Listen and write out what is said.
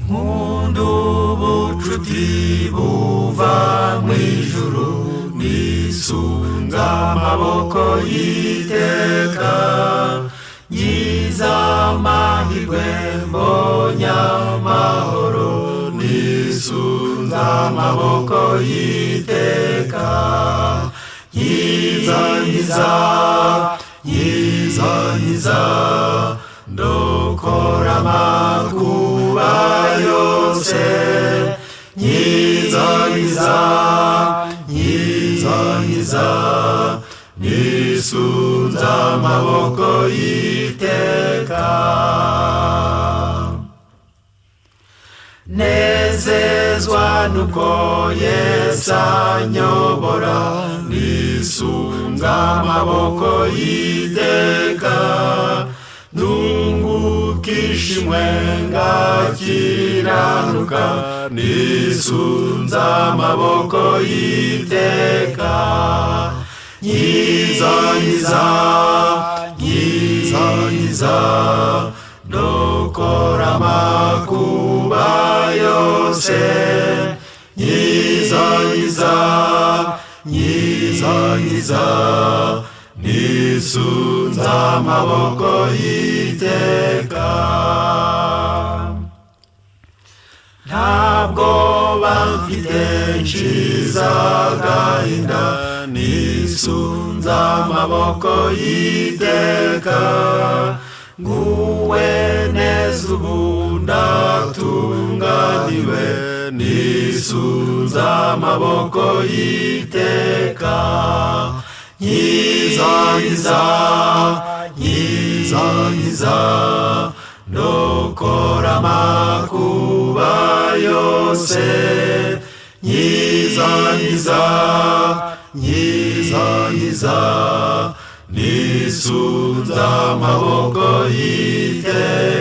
nkunda ubucuti buva mw'ijuru nisunze amaboko y'iteka ngize amahirwe mbonye amahoro nisunze amaboko y'iteka nyiza ndokora amakuba yose nyiza nisunze amaboko y'iteka nezezwa nuko Yesu anyobora nisunze amaboko y'iteka nungukisha imwe ngakiranuka nisunze amaboko y'iteka nyiza ndokora amakuba yose nyiza nisunze amaboko y'iteka ntabwo bamfite nshize agahinda nisunze amaboko y'iteka nguwe neza ubu ndatunganiwe nisunze amaboko y'iteka nyiza ndokora amakuba yose nyiza nisunze amaboko y'iteka